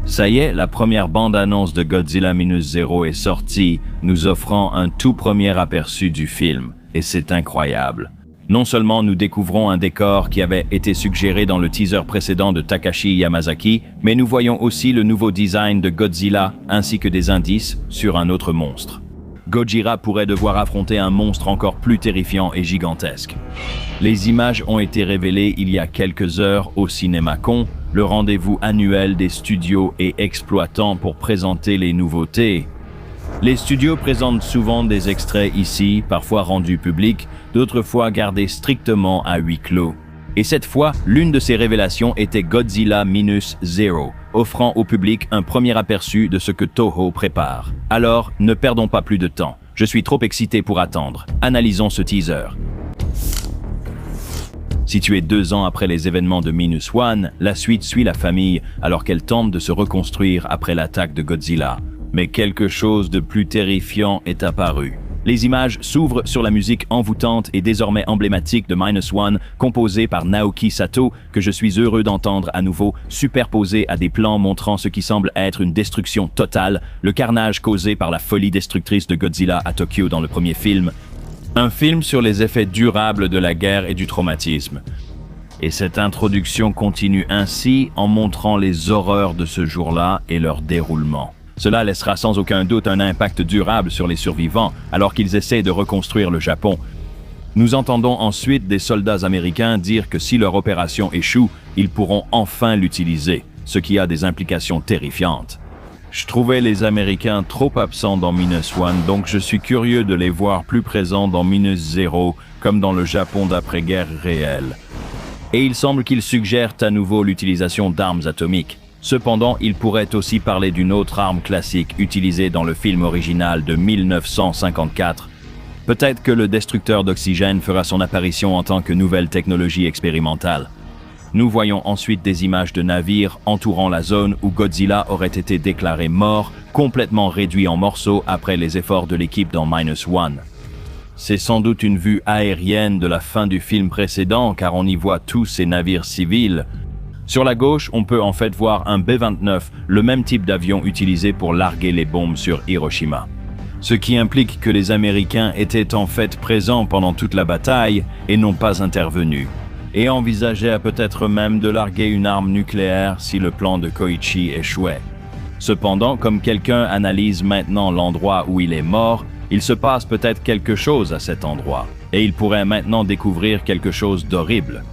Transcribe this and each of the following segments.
Ça y est, la première bande-annonce de Godzilla Minus Zero est sortie, nous offrant un tout premier aperçu du film. Et c'est incroyable. Non seulement nous découvrons un décor qui avait été suggéré dans le teaser précédent de Takashi Yamazaki, mais nous voyons aussi le nouveau design de Godzilla ainsi que des indices sur un autre monstre. Gojira pourrait devoir affronter un monstre encore plus terrifiant et gigantesque. Les images ont été révélées il y a quelques heures au CinemaCon, le rendez-vous annuel des studios et exploitants pour présenter les nouveautés. Les studios présentent souvent des extraits ici, parfois rendus publics, d'autres fois gardés strictement à huis clos. Et cette fois, l'une de ces révélations était Godzilla Minus Zero, offrant au public un premier aperçu de ce que Toho prépare. Alors, ne perdons pas plus de temps. Je suis trop excité pour attendre. Analysons ce teaser. Situé 2 ans après les événements de Minus One, la suite suit la famille alors qu'elle tente de se reconstruire après l'attaque de Godzilla. Mais quelque chose de plus terrifiant est apparu. Les images s'ouvrent sur la musique envoûtante et désormais emblématique de Minus One, composée par Naoki Sato, que je suis heureux d'entendre à nouveau, superposée à des plans montrant ce qui semble être une destruction totale, le carnage causé par la folie destructrice de Godzilla à Tokyo dans le premier film. Un film sur les effets durables de la guerre et du traumatisme. Et cette introduction continue ainsi en montrant les horreurs de ce jour-là et leur déroulement. Cela laissera sans aucun doute un impact durable sur les survivants alors qu'ils essaient de reconstruire le Japon. Nous entendons ensuite des soldats américains dire que si leur opération échoue, ils pourront enfin l'utiliser, ce qui a des implications terrifiantes. Je trouvais les Américains trop absents dans Minus One, donc je suis curieux de les voir plus présents dans Minus Zero, comme dans le Japon d'après-guerre réel. Et il semble qu'ils suggèrent à nouveau l'utilisation d'armes atomiques. Cependant, il pourrait aussi parler d'une autre arme classique utilisée dans le film original de 1954. Peut-être que le destructeur d'oxygène fera son apparition en tant que nouvelle technologie expérimentale. Nous voyons ensuite des images de navires entourant la zone où Godzilla aurait été déclaré mort, complètement réduit en morceaux après les efforts de l'équipe dans Minus One. C'est sans doute une vue aérienne de la fin du film précédent car on y voit tous ces navires civils. Sur la gauche, on peut en fait voir un B-29, le même type d'avion utilisé pour larguer les bombes sur Hiroshima. Ce qui implique que les Américains étaient en fait présents pendant toute la bataille et n'ont pas intervenu, et envisageaient peut-être même de larguer une arme nucléaire si le plan de Koichi échouait. Cependant, comme quelqu'un analyse maintenant l'endroit où il est mort, il se passe peut-être quelque chose à cet endroit, et il pourrait maintenant découvrir quelque chose d'horrible.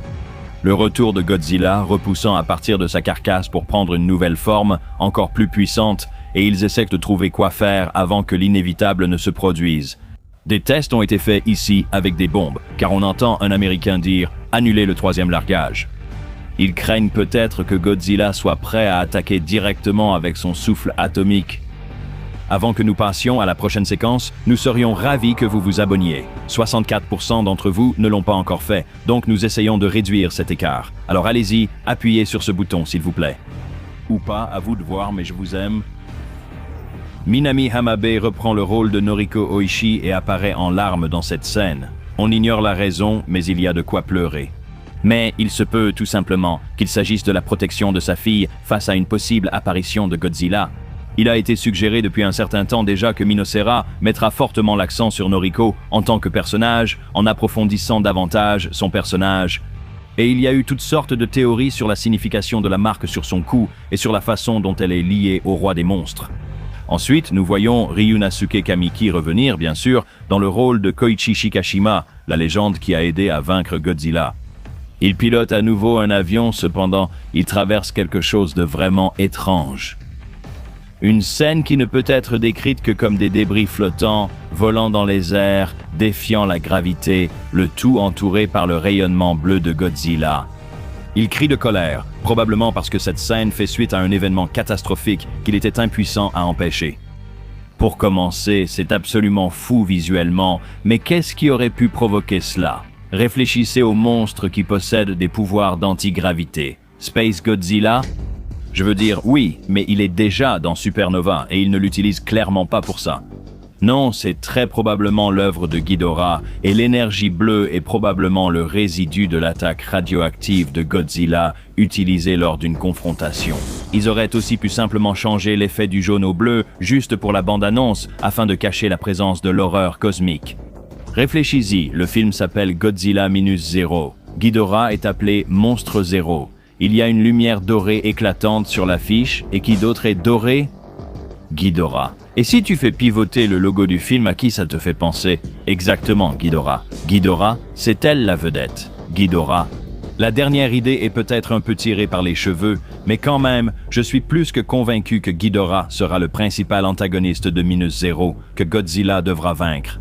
Le retour de Godzilla, repoussant à partir de sa carcasse pour prendre une nouvelle forme, encore plus puissante, et ils essaient de trouver quoi faire avant que l'inévitable ne se produise. Des tests ont été faits ici avec des bombes, car on entend un Américain dire « Annulez le 3e largage ». Ils craignent peut-être que Godzilla soit prêt à attaquer directement avec son souffle atomique. Avant que nous passions à la prochaine séquence, nous serions ravis que vous vous abonniez. 64% d'entre vous ne l'ont pas encore fait, donc nous essayons de réduire cet écart. Alors allez-y, appuyez sur ce bouton s'il vous plaît. Ou pas, à vous de voir, mais je vous aime. Minami Hamabe reprend le rôle de Noriko Oishi et apparaît en larmes dans cette scène. On ignore la raison, mais il y a de quoi pleurer. Mais il se peut tout simplement qu'il s'agisse de la protection de sa fille face à une possible apparition de Godzilla. Il a été suggéré depuis un certain temps déjà que Minocera mettra fortement l'accent sur Noriko en tant que personnage, en approfondissant davantage son personnage. Et il y a eu toutes sortes de théories sur la signification de la marque sur son cou et sur la façon dont elle est liée au roi des monstres. Ensuite, nous voyons Ryunosuke Kamiki revenir, bien sûr, dans le rôle de Koichi Shikashima, la légende qui a aidé à vaincre Godzilla. Il pilote à nouveau un avion, cependant, il traverse quelque chose de vraiment étrange. Une scène qui ne peut être décrite que comme des débris flottants, volant dans les airs, défiant la gravité, le tout entouré par le rayonnement bleu de Godzilla. Il crie de colère, probablement parce que cette scène fait suite à un événement catastrophique qu'il était impuissant à empêcher. Pour commencer, c'est absolument fou visuellement, mais qu'est-ce qui aurait pu provoquer cela? Réfléchissez au monstre qui possède des pouvoirs d'antigravité. Space Godzilla? Je veux dire, oui, mais il est déjà dans Supernova et il ne l'utilise clairement pas pour ça. Non, c'est très probablement l'œuvre de Ghidorah, et l'énergie bleue est probablement le résidu de l'attaque radioactive de Godzilla utilisée lors d'une confrontation. Ils auraient aussi pu simplement changer l'effet du jaune au bleu juste pour la bande-annonce afin de cacher la présence de l'horreur cosmique. Réfléchis-y, le film s'appelle Godzilla Minus Zero. Ghidorah est appelé Monstre Zéro. Il y a une lumière dorée éclatante sur l'affiche, et qui d'autre est dorée? Ghidorah. Et si tu fais pivoter le logo du film, à qui ça te fait penser? Exactement, Ghidorah. Ghidorah, c'est elle la vedette. Ghidorah. La dernière idée est peut-être un peu tirée par les cheveux, mais quand même, je suis plus que convaincu que Ghidorah sera le principal antagoniste de Minus Zero, que Godzilla devra vaincre.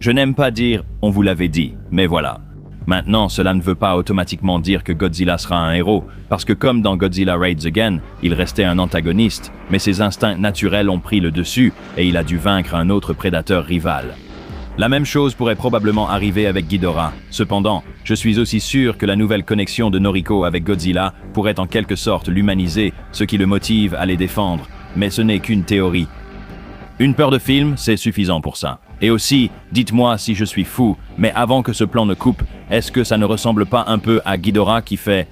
Je n'aime pas dire « on vous l'avait dit », mais voilà. Maintenant, cela ne veut pas automatiquement dire que Godzilla sera un héros, parce que comme dans Godzilla Raids Again, il restait un antagoniste, mais ses instincts naturels ont pris le dessus et il a dû vaincre un autre prédateur rival. La même chose pourrait probablement arriver avec Ghidorah. Cependant, je suis aussi sûr que la nouvelle connexion de Noriko avec Godzilla pourrait en quelque sorte l'humaniser, ce qui le motive à les défendre. Mais ce n'est qu'une théorie. Une peur de film, c'est suffisant pour ça. Et aussi, dites-moi si je suis fou, mais avant que ce plan ne coupe, est-ce que ça ne ressemble pas un peu à Ghidorah qui fait...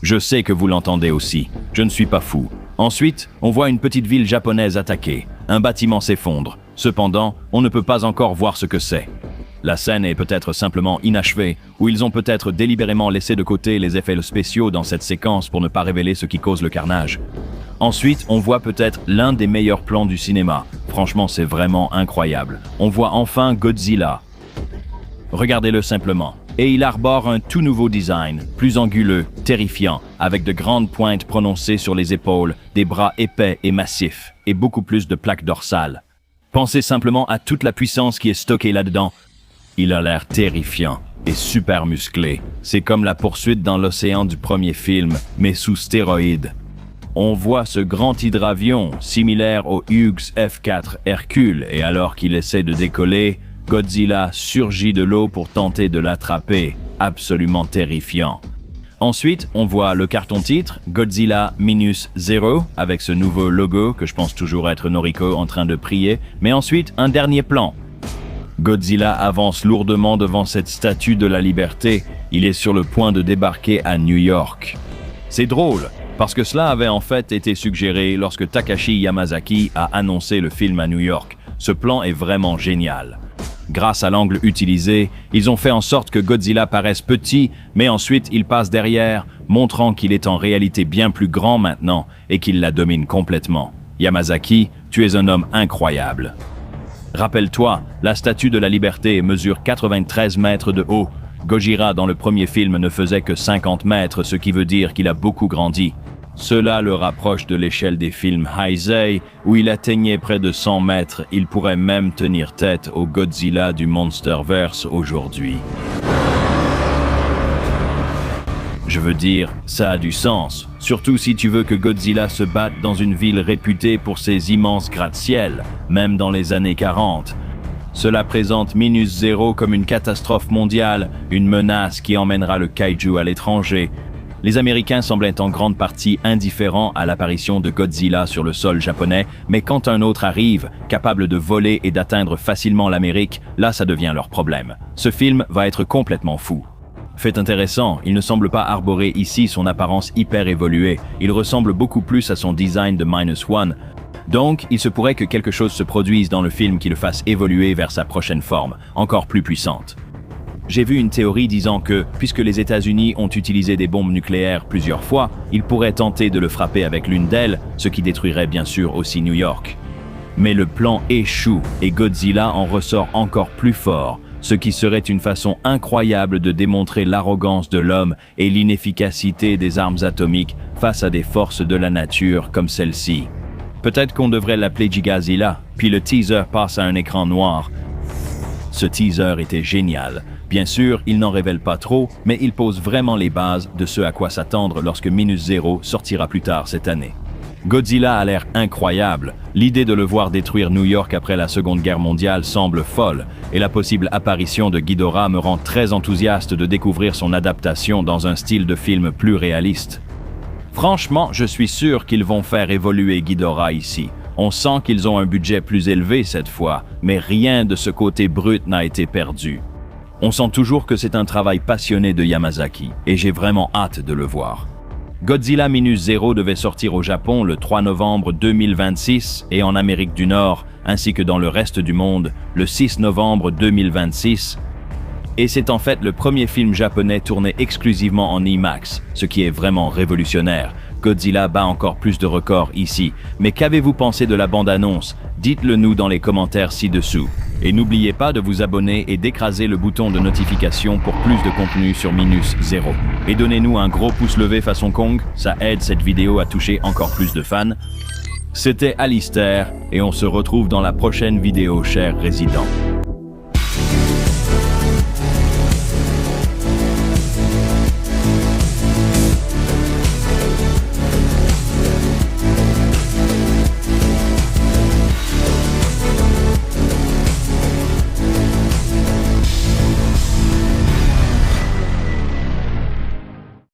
Je sais que vous l'entendez aussi, je ne suis pas fou. Ensuite, on voit une petite ville japonaise attaquée. Un bâtiment s'effondre. Cependant, on ne peut pas encore voir ce que c'est. La scène est peut-être simplement inachevée, ou ils ont peut-être délibérément laissé de côté les effets spéciaux dans cette séquence pour ne pas révéler ce qui cause le carnage. Ensuite, on voit peut-être l'un des meilleurs plans du cinéma. Franchement, c'est vraiment incroyable. On voit enfin Godzilla. Regardez-le simplement. Et il arbore un tout nouveau design, plus anguleux, terrifiant, avec de grandes pointes prononcées sur les épaules, des bras épais et massifs, et beaucoup plus de plaques dorsales. Pensez simplement à toute la puissance qui est stockée là-dedans. Il a l'air terrifiant et super musclé. C'est comme la poursuite dans l'océan du premier film, mais sous stéroïdes. On voit ce grand hydravion, similaire au Hughes F4 Hercule, et alors qu'il essaie de décoller, Godzilla surgit de l'eau pour tenter de l'attraper. Absolument terrifiant. Ensuite, on voit le carton-titre, Godzilla Minus Zero, avec ce nouveau logo que je pense toujours être Noriko en train de prier, mais ensuite, un dernier plan. Godzilla avance lourdement devant cette statue de la liberté. Il est sur le point de débarquer à New York. C'est drôle, parce que cela avait en fait été suggéré lorsque Takashi Yamazaki a annoncé le film à New York. Ce plan est vraiment génial. Grâce à l'angle utilisé, ils ont fait en sorte que Godzilla paraisse petit, mais ensuite il passe derrière, montrant qu'il est en réalité bien plus grand maintenant et qu'il la domine complètement. Yamazaki, tu es un homme incroyable. Rappelle-toi, la statue de la liberté mesure 93 mètres de haut. Gojira dans le premier film ne faisait que 50 mètres, ce qui veut dire qu'il a beaucoup grandi. Cela le rapproche de l'échelle des films Heisei, où il atteignait près de 100 mètres. Il pourrait même tenir tête au Godzilla du Monsterverse aujourd'hui. Je veux dire, ça a du sens, surtout si tu veux que Godzilla se batte dans une ville réputée pour ses immenses gratte-ciel, même dans les années 40. Cela présente Minus Zero comme une catastrophe mondiale, une menace qui emmènera le kaiju à l'étranger. Les Américains semblaient en grande partie indifférents à l'apparition de Godzilla sur le sol japonais, mais quand un autre arrive, capable de voler et d'atteindre facilement l'Amérique, là ça devient leur problème. Ce film va être complètement fou. Fait intéressant, il ne semble pas arborer ici son apparence hyper évoluée, il ressemble beaucoup plus à son design de Minus One. Donc, il se pourrait que quelque chose se produise dans le film qui le fasse évoluer vers sa prochaine forme, encore plus puissante. J'ai vu une théorie disant que, puisque les États-Unis ont utilisé des bombes nucléaires plusieurs fois, ils pourraient tenter de le frapper avec l'une d'elles, ce qui détruirait bien sûr aussi New York. Mais le plan échoue et Godzilla en ressort encore plus fort, ce qui serait une façon incroyable de démontrer l'arrogance de l'homme et l'inefficacité des armes atomiques face à des forces de la nature comme celle-ci. Peut-être qu'on devrait l'appeler Gigazilla, puis le teaser passe à un écran noir. Ce teaser était génial. Bien sûr, il n'en révèle pas trop, mais il pose vraiment les bases de ce à quoi s'attendre lorsque Minus Zero sortira plus tard cette année. Godzilla a l'air incroyable. L'idée de le voir détruire New York après la Seconde Guerre mondiale semble folle, et la possible apparition de Ghidorah me rend très enthousiaste de découvrir son adaptation dans un style de film plus réaliste. Franchement, je suis sûr qu'ils vont faire évoluer Ghidorah ici. On sent qu'ils ont un budget plus élevé cette fois, mais rien de ce côté brut n'a été perdu. On sent toujours que c'est un travail passionné de Yamazaki, et j'ai vraiment hâte de le voir. Godzilla Minus Zero devait sortir au Japon le 3 novembre 2026 et en Amérique du Nord, ainsi que dans le reste du monde, le 6 novembre 2026. Et c'est en fait le premier film japonais tourné exclusivement en IMAX, ce qui est vraiment révolutionnaire. Godzilla bat encore plus de records ici. Mais qu'avez-vous pensé de la bande-annonce? Dites-le nous dans les commentaires ci-dessous. Et n'oubliez pas de vous abonner et d'écraser le bouton de notification pour plus de contenu sur Minus Zero. Et donnez-nous un gros pouce levé façon Kong, ça aide cette vidéo à toucher encore plus de fans. C'était Alistair, et on se retrouve dans la prochaine vidéo, chers résidents.